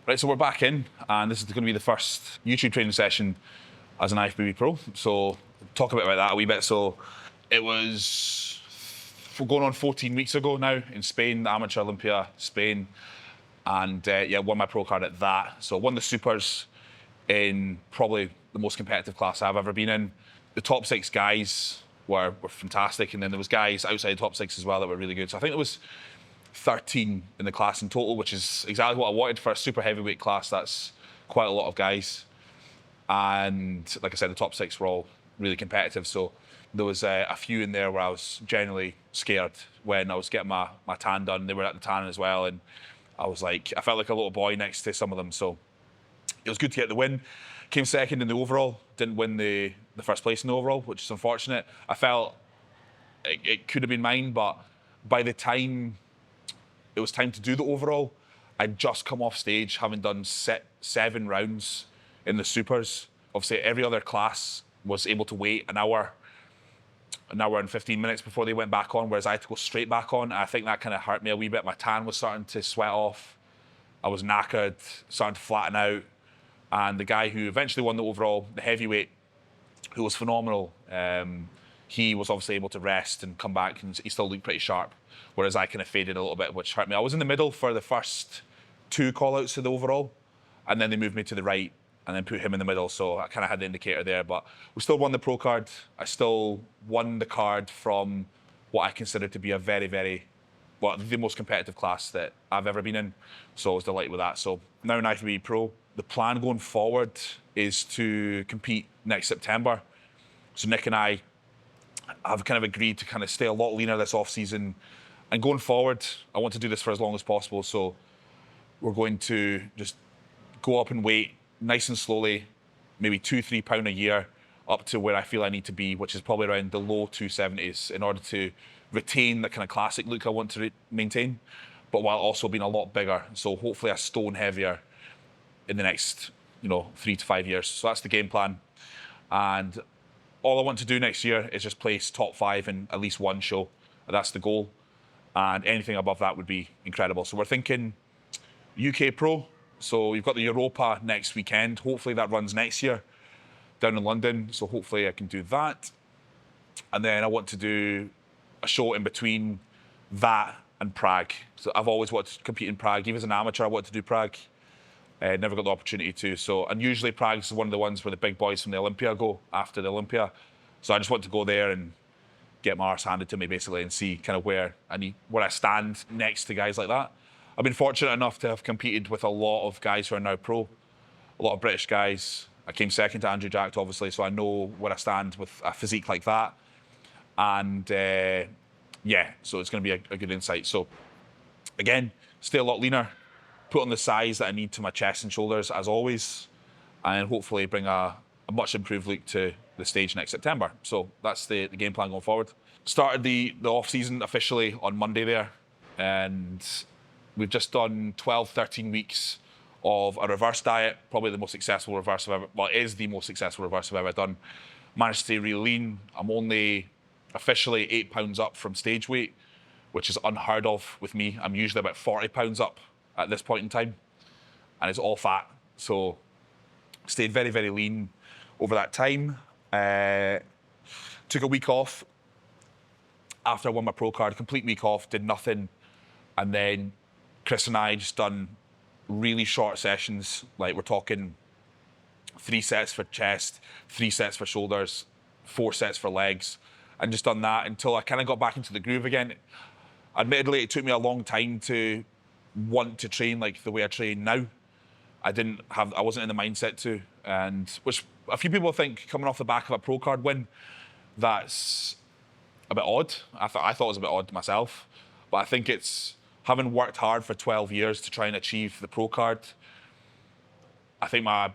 Right, so we're back in, and this is going to be the first YouTube training session as an IFBB Pro. So talk a bit about that a wee bit. So it was going on 14 weeks ago now in Spain, the Amateur Olympia, Spain, and won my pro card at that. So won the supers in probably the most competitive class I've ever been in. The top 6 guys were fantastic, and then there was guys outside the top 6 as well that were really good. So I think there was 13 in the class in total, which is exactly what I wanted for a super heavyweight class. That's quite a lot of guys. And like I said, the top 6 were all really competitive. So there was a few in there where I was genuinely scared when I was getting my tan done. They were at the tan as well. And I felt like a little boy next to some of them. So it was good to get the win. Came second in the overall. Didn't win the first place in the overall, which is unfortunate. I felt it could have been mine, but by the time it was time to do the overall, I'd just come off stage having done 7 rounds in the supers. Obviously, every other class was able to wait an hour and 15 minutes before they went back on, whereas I had to go straight back on. And I think that kind of hurt me a wee bit. My tan was starting to sweat off. I was knackered, starting to flatten out. And the guy who eventually won the overall, the heavyweight, who was phenomenal, he was obviously able to rest and come back, and he still looked pretty sharp, whereas I kind of faded a little bit, which hurt me. I was in the middle for the first 2 call-outs to the overall, and then they moved me to the right and then put him in the middle, so I kind of had the indicator there. But we still won the pro card. I still won the card from what I consider to be a very, very, the most competitive class that I've ever been in, so I was delighted with that. So now an IFBB Pro. The plan going forward is to compete next September. So Nick and I have kind of agreed to kind of stay a lot leaner this off-season. And going forward, I want to do this for as long as possible. So we're going to just go up in weight nice and slowly, maybe 2-3 pound a year, up to where I feel I need to be, which is probably around the low 270s, in order to retain the kind of classic look I want to maintain, but while also being a lot bigger. So hopefully a stone heavier in the next 3 to 5 years. So that's the game plan. And all I want to do next year is just place top 5 in at least one show. That's the goal. And anything above that would be incredible. So we're thinking UK Pro. So we've got the Europa next weekend. Hopefully that runs next year down in London. So hopefully I can do that. And then I want to do a show in between that and Prague. So I've always wanted to compete in Prague. Even as an amateur, I wanted to do Prague. Never got the opportunity to. So, and usually Prague is one of the ones where the big boys from the Olympia go after the Olympia. So I just want to go there and get my arse handed to me, basically, and see kind of where I stand next to guys like that. I've been fortunate enough to have competed with a lot of guys who are now pro, a lot of British guys. I came second to Andrew Jacked, obviously, so I know where I stand with a physique like that. And so it's going to be a good insight. So again, stay a lot leaner, put on the size that I need to my chest and shoulders, as always, and hopefully bring a much improved look to the stage next September. So that's the game plan going forward. Started the off-season officially on Monday there, and we've just done 12, 13 weeks of a reverse diet, probably the most successful reverse I've ever, it is the most successful reverse I've ever done. Managed to stay really lean. I'm only officially 8 pounds up from stage weight, which is unheard of with me. I'm usually about 40 pounds up at this point in time, and it's all fat. So stayed very, very lean over that time. Took a week off after I won my pro card, complete week off, did nothing. And then Chris and I just done really short sessions. Like, we're talking 3 sets for chest, 3 sets for shoulders, 4 sets for legs, and just done that until I kind of got back into the groove again. Admittedly, it took me a long time to want to train like the way I train now. I wasn't in the mindset to, and which a few people think, coming off the back of a pro card win, that's a bit odd. I thought it was a bit odd myself, but I think it's having worked hard for 12 years to try and achieve the pro card. I think I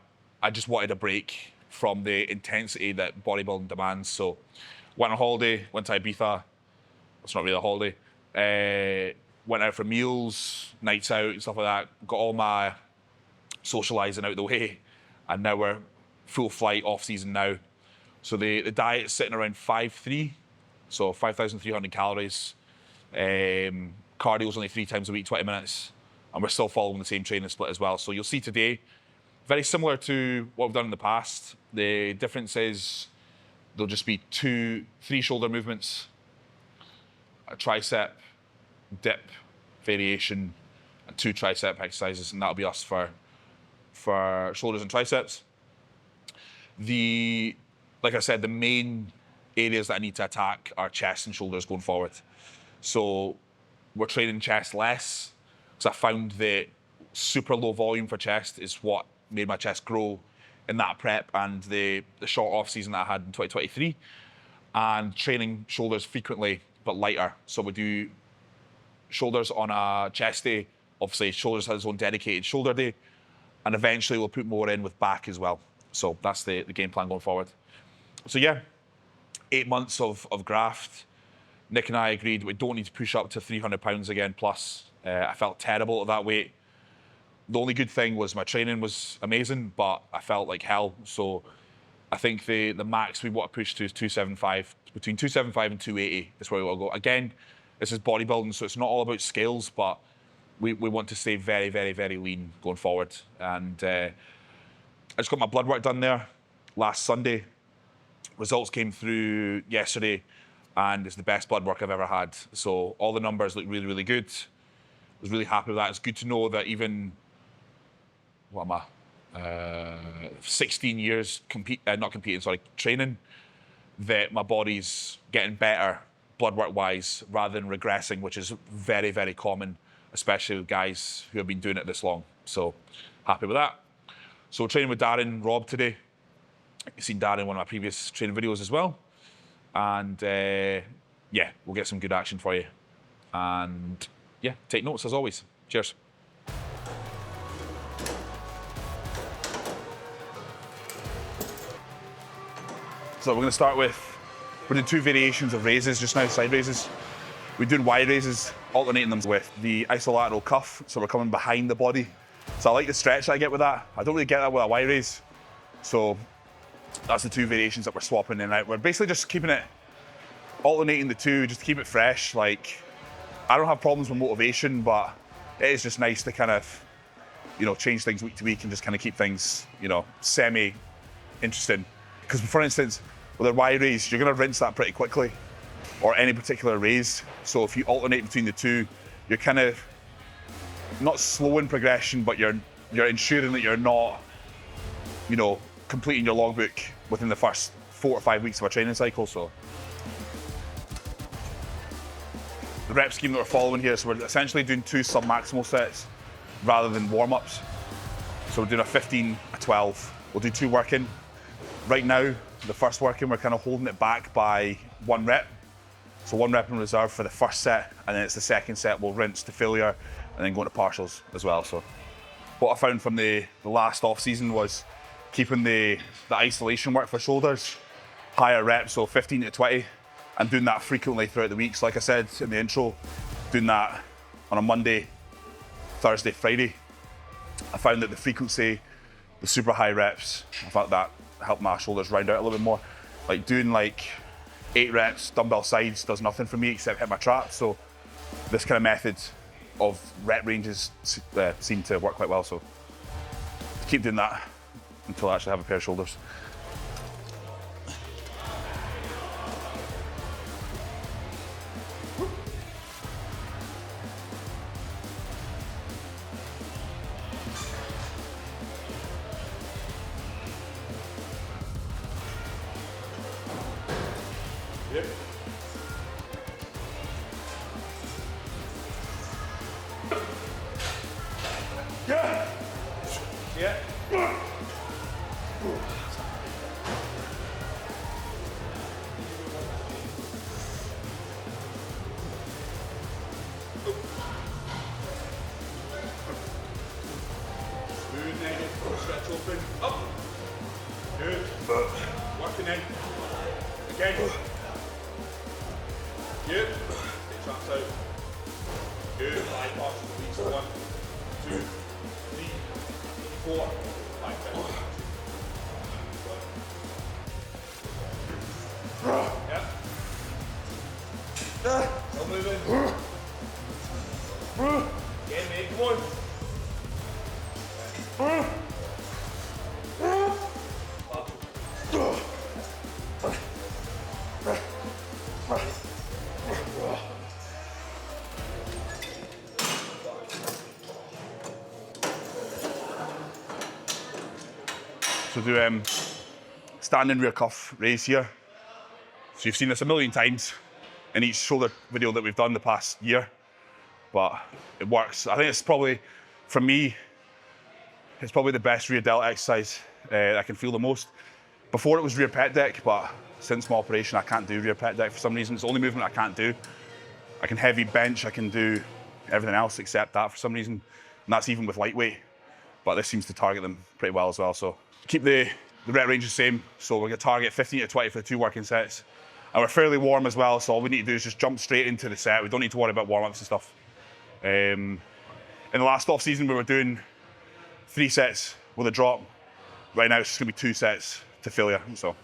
just wanted a break from the intensity that bodybuilding demands. So went on holiday, went to Ibiza. It's not really a holiday. Went out for meals, nights out, and stuff like that. Got all my socialising out the way, and now we're full flight off season now. So the diet's sitting around 5.3, so 5,300 calories. Cardio's only 3 times a week, 20 minutes. and we're still following the same training split as well. So you'll see today, very similar to what we've done in the past. The difference is there'll just be 3 shoulder movements, a tricep, dip, variation, and 2 tricep exercises, and that'll be us for shoulders and triceps. Like I said, the main areas that I need to attack are chest and shoulders going forward. So we're training chest less, because I found that super low volume for chest is what made my chest grow in that prep and the short off season that I had in 2023, and training shoulders frequently but lighter. So we do shoulders on a chest day. Obviously, shoulders has its own dedicated shoulder day, and eventually we'll put more in with back as well. So that's the game plan going forward. So yeah, 8 months of graft. Nick and I agreed we don't need to push up to 300 pounds again plus. I felt terrible at that weight. The only good thing was my training was amazing, but I felt like hell. So I think the max we want to push to is 275. Between 275 and 280 is where we want to go. Again, this is bodybuilding, so it's not all about scales, but we want to stay very, very, very lean going forward. And I just got my blood work done there last Sunday. Results came through yesterday, and it's the best blood work I've ever had. So all the numbers look really, really good. I was really happy with that. It's good to know that even, 16 years training, that my body's getting better blood work wise rather than regressing, which is very, very common, especially with guys who have been doing it this long. So happy with that. So training with Daryn, Rob today. You've seen Daryn in one of my previous training videos as well. And yeah, we'll get some good action for you. And yeah, take notes as always. Cheers. So we're going to start with, we're doing 2 variations of raises just now, side raises. We're doing wide raises, alternating them with the iso-lateral cuff. So we're coming behind the body. So I like the stretch that I get with that. I don't really get that with a wide raise. So that's the 2 variations that we're swapping in and out. We're basically just keeping it, alternating the 2 just to keep it fresh. Like, I don't have problems with motivation, but it is just nice to kind of, change things week to week and just kind of keep things, semi-interesting. Because for instance, with a wide raise, you're going to rinse that pretty quickly, or any particular raise. So if you alternate between the 2, you're kind of not slowing progression, but you're ensuring that you're not, completing your logbook within the first 4 or 5 weeks of a training cycle. So the rep scheme that we're following here, so we're essentially doing 2 sub-maximal sets rather than warm-ups. So we're doing a 15, a 12. We'll do 2 working. Right now, the first working, we're kind of holding it back by 1 rep. So 1 rep in reserve for the first set, and then it's the second set we'll rinse to failure and then go into partials as well. So what I found from the last off season was keeping the isolation work for shoulders, higher reps, so 15 to 20, and doing that frequently throughout the weeks. Like I said in the intro, doing that on a Monday, Thursday, Friday. I found that the frequency, the super high reps, I thought that helped my shoulders round out a little bit more. Like doing 8 reps, dumbbell sides does nothing for me except hit my traps. So this kind of method of rep ranges seem to work quite well. So keep doing that until I actually have a pair of shoulders. Stretch open, up. Good. Working in. Again. Good. Take traps out. Good. 5 passes release. 1, 2, 3, 4, 5, 6. Yep. Still moving. Again, mate. Come on. So do standing rear cuff raise here. So you've seen this a million times in each shoulder video that we've done the past year, but it works. I think it's probably, for me, it's probably the best rear delt exercise I can feel the most. Before it was rear pec deck, but since my operation, I can't do rear pec deck for some reason. It's the only movement I can't do. I can heavy bench, I can do everything else except that for some reason. And that's even with lightweight, but this seems to target them pretty well as well. So keep the rep range the same. So we're gonna target 15 to 20 for the 2 working sets. And we're fairly warm as well, so all we need to do is just jump straight into the set. We don't need to worry about warm-ups and stuff. In the last off-season, we were doing 3 sets with a drop. Right now, it's just gonna be 2 sets to failure, so.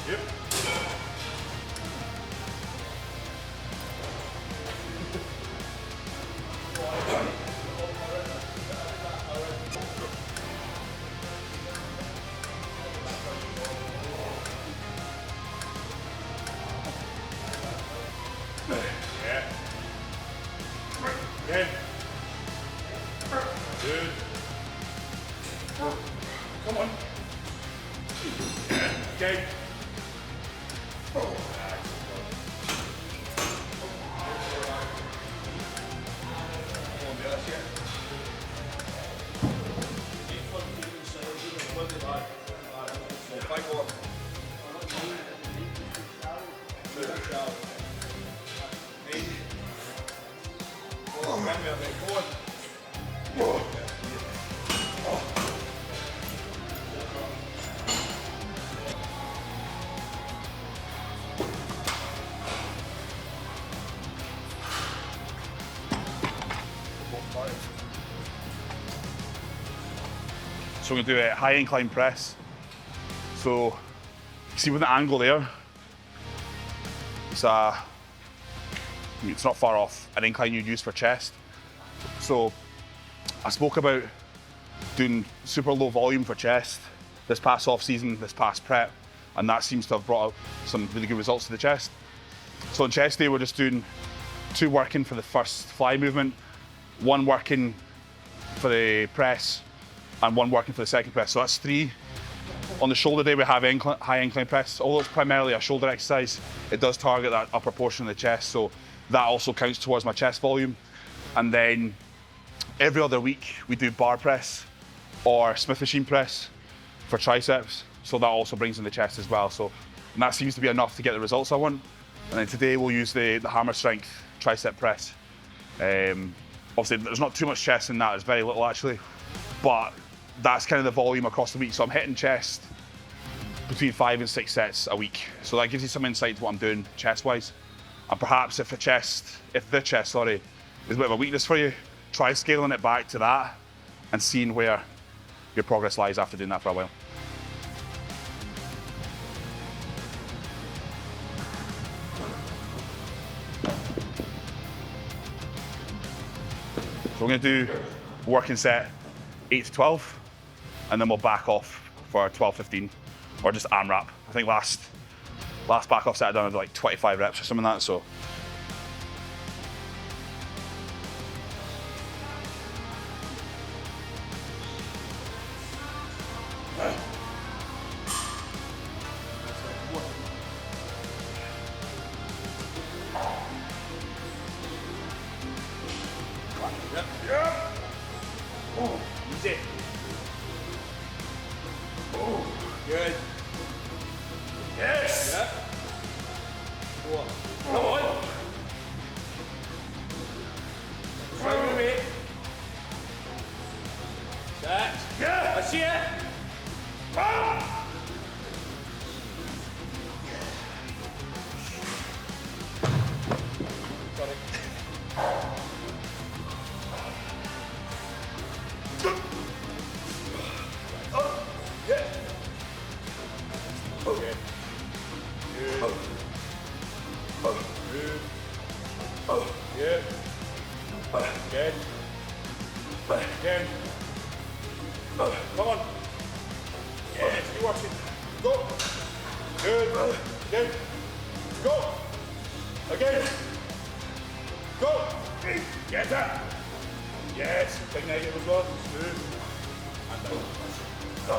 Yep. Yeah. Good. Good. Come on. Okay. So we're going to do a high incline press. So you see with the angle there, it's not far off an incline you'd use for chest. So I spoke about doing super low volume for chest this past off season, this past prep, and that seems to have brought up some really good results to the chest. So on chest day, we're just doing 2 working for the first fly movement, 1 working for the press, and 1 working for the second press. So that's 3. On the shoulder day, we have high incline press. Although it's primarily a shoulder exercise, it does target that upper portion of the chest, so that also counts towards my chest volume. And then every other week, we do bar press or Smith machine press for triceps, so that also brings in the chest as well. So, and that seems to be enough to get the results I want. And then today, we'll use the hammer strength tricep press. Obviously, there's not too much chest in that, there's very little actually, but that's kind of the volume across the week. So I'm hitting chest between 5 and 6 sets a week. So that gives you some insight to what I'm doing chest-wise. And perhaps if the chest, is a bit of a weakness for you, try scaling it back to that and seeing where your progress lies after doing that for a while. So we're going to do working set 8 to 12, and then we'll back off for 12, 15, or just AMRAP. I think last back off set I done like 25 reps or something like that, so. Yep. Yeah. Oh, easy. Oh, good. Yes. Yep. Come on. Try with me. That. Yeah. I see it. Ah. Got it. Yeah. Okay. Good. Good. Yeah. Again. Again. Come on. Yes, you're watching. Go. Good. Again. Go. Again. Go. Get that. Yes. Big negative as well. Good. And down. Go.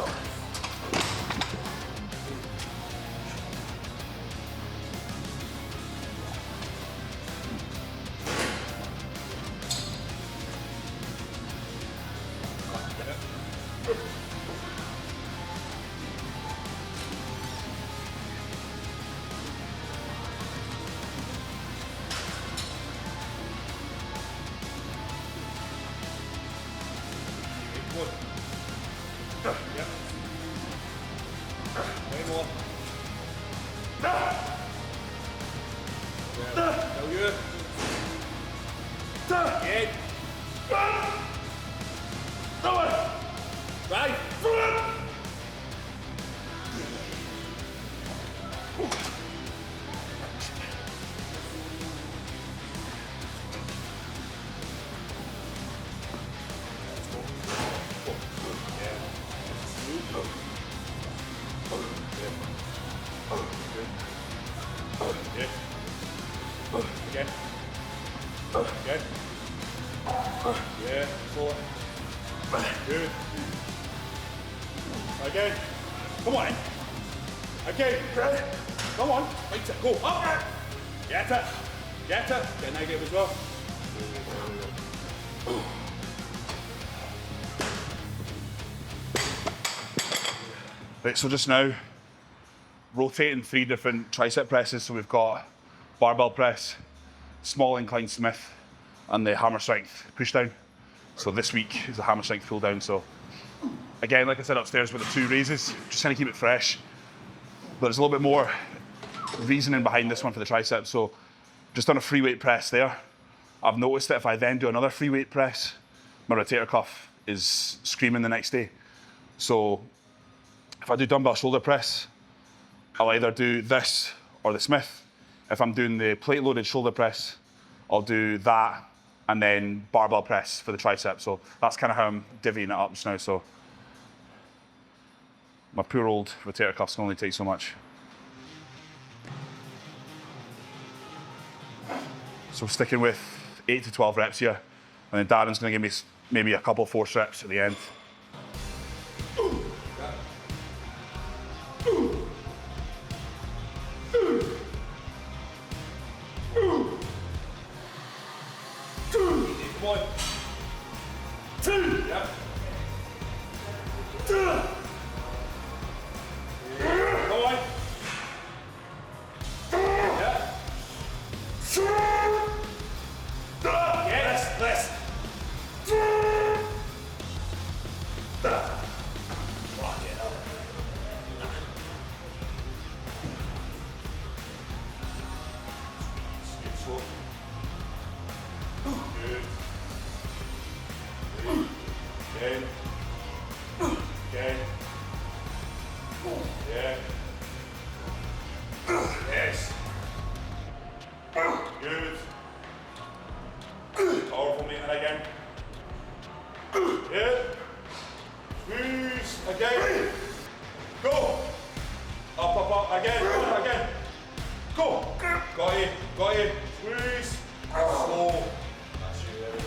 Yep. Way more. Yeah. Still good. Good. Right. Again. Again. Yeah, four. Good. Again. Come on in. Again. Come on. Fight it. Go. Up. Get it. Get it. Get negative as well. Right, so just now, rotating 3 different tricep presses. So we've got barbell press, small incline Smith, and the hammer strength push down. So this week is the hammer strength pull down. So again, like I said upstairs with the 2 raises, just trying to keep it fresh. But there's a little bit more reasoning behind this one for the triceps. So just done a free weight press there. I've noticed that if I then do another free weight press, my rotator cuff is screaming the next day. So if I do dumbbell shoulder press, I'll either do this or the Smith. If I'm doing the plate loaded shoulder press, I'll do that and then barbell press for the tricep. So that's kind of how I'm divvying it up just now. So my poor old rotator cuffs can only take so much. So sticking with 8 to 12 reps here, and then Darren's going to give me maybe a couple force reps at the end. One, 2, yep. Go on. Yeah. Yes, less. Again. Again. Yeah. Yes. Good. Powerful mate, and again. Yeah. Squeeze. Again. Go. Up, up, up. Again. Go. Again. Go. Got you. Got you. Squeeze. Slow. That's you. There we go.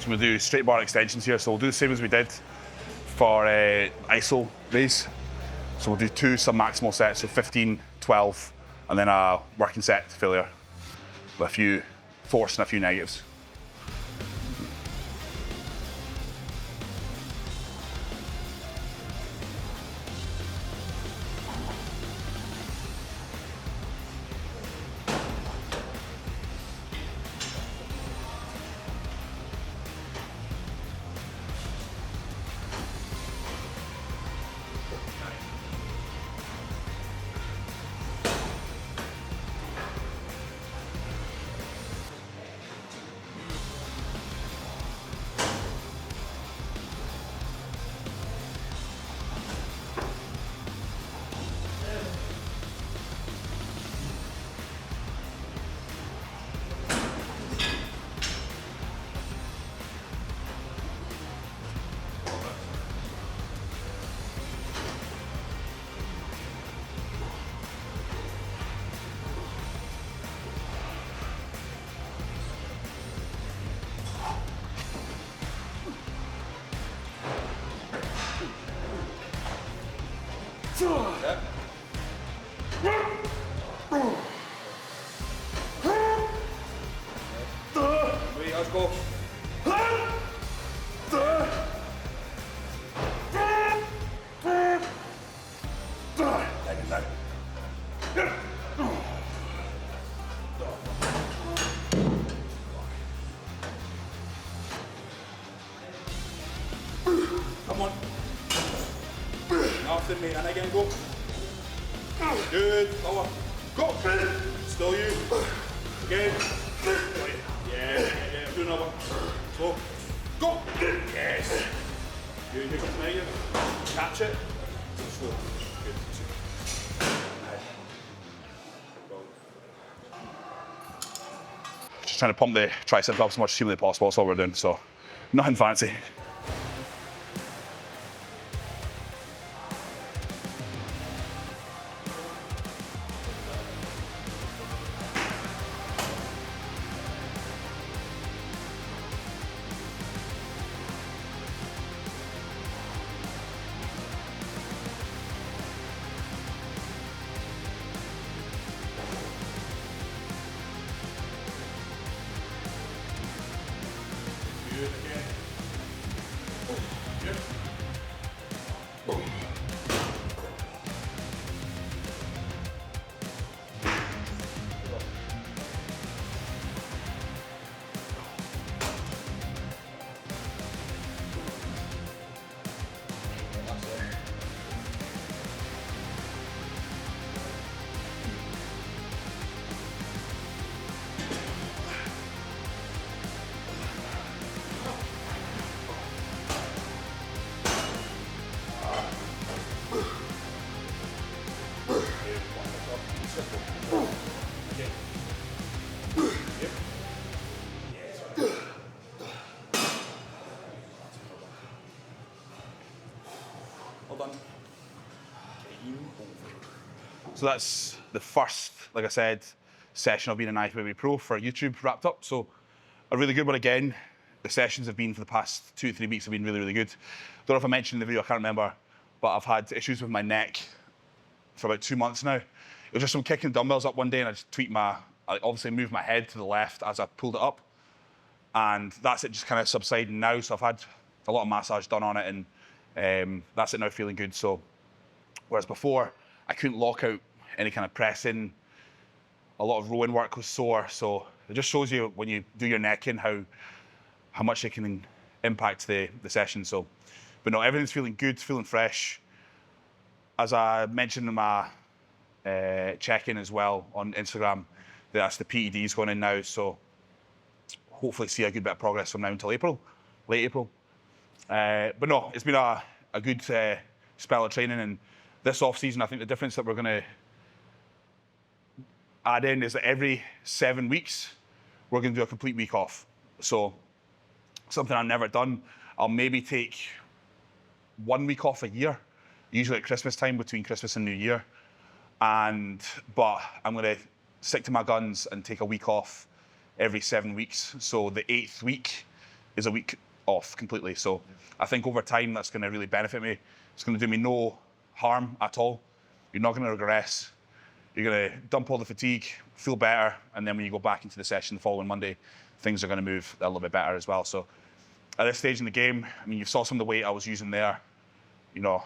So we'll do straight bar extensions here. So we'll do the same as we did for iso raise. So we'll do 2 sub-maximal sets, so 15, 12, and then a working set to failure with a few force and a few negatives. Yeah. Wait, let's go. Come on. Nothing, mate. And again, go. Good. Power. Go. Still you. Again. Yeah. Do another. Go. Go. Yes. Good. Here comes Megan. Catch it. Slow. Good. Just trying to pump the triceps up as much as humanly possible. That's all we're doing. So, nothing fancy. Done. So that's the first, like I said, session of being an IFBB Pro for YouTube wrapped up. So a really good one again. The sessions have been for the past 2 or 3 weeks have been really, really good. Don't know if I mentioned in the video, I can't remember, but I've had issues with my neck for about 2 months now. It was just from kicking dumbbells up one day and I just I obviously moved my head to the left as I pulled it up. And that's it just kind of subsiding now. So I've had a lot of massage done on it and that's it now feeling good. So, whereas before I couldn't lock out any kind of pressing, a lot of rowing work was sore. So it just shows you when you do your neck in how much it can impact the session. So, but no, everything's feeling good, feeling fresh. As I mentioned in my check-in as well on Instagram, that's the PEDs going in now. So hopefully see a good bit of progress from now until April, late April. But no, it's been a good spell of training, and this off-season, I think the difference that we're going to add in is that every 7 weeks, we're going to do a complete week off. So something I've never done, I'll maybe take 1 week off a year, usually at Christmas time, between Christmas and New Year. But I'm going to stick to my guns and take a week off every 7 weeks. So the 8th week is a week off completely. So I think over time that's going to really benefit me. It's going to do me no harm at all. You're not going to regress. You're going to dump all the fatigue, feel better, and then when you go back into the session the following Monday, things are going to move a little bit better as well. So at this stage in the game, I mean, you saw some of the weight I was using there. You know,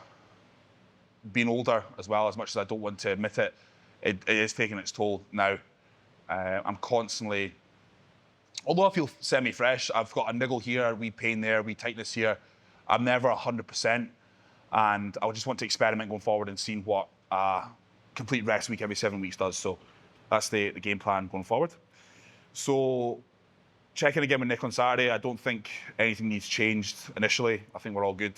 being older as well, as much as I don't want to admit it, it is taking its toll now. I'm constantly, although I feel semi-fresh, I've got a niggle here, a wee pain there, a wee tightness here. I'm never 100%, and I just want to experiment going forward and seeing what a complete rest week every 7 weeks does. So that's the game plan going forward. So checking again with Nick on Saturday, I don't think anything needs changed initially. I think we're all good.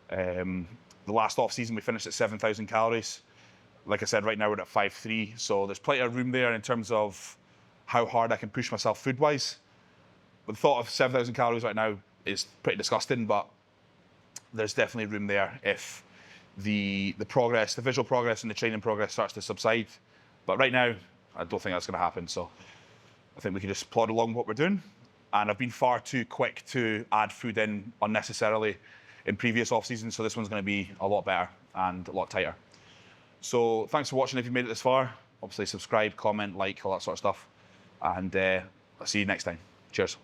The last off-season, we finished at 7,000 calories. Like I said, right now we're at 5,300, so there's plenty of room there in terms of how hard I can push myself food-wise. But the thought of 7,000 calories right now is pretty disgusting, but there's definitely room there if the progress, the visual progress and the training progress starts to subside. But right now, I don't think that's going to happen. So I think we can just plod along what we're doing. And I've been far too quick to add food in unnecessarily in previous off-seasons, so this one's going to be a lot better and a lot tighter. So thanks for watching if you made it this far. Obviously subscribe, comment, like, all that sort of stuff. And I'll see you next time. Cheers.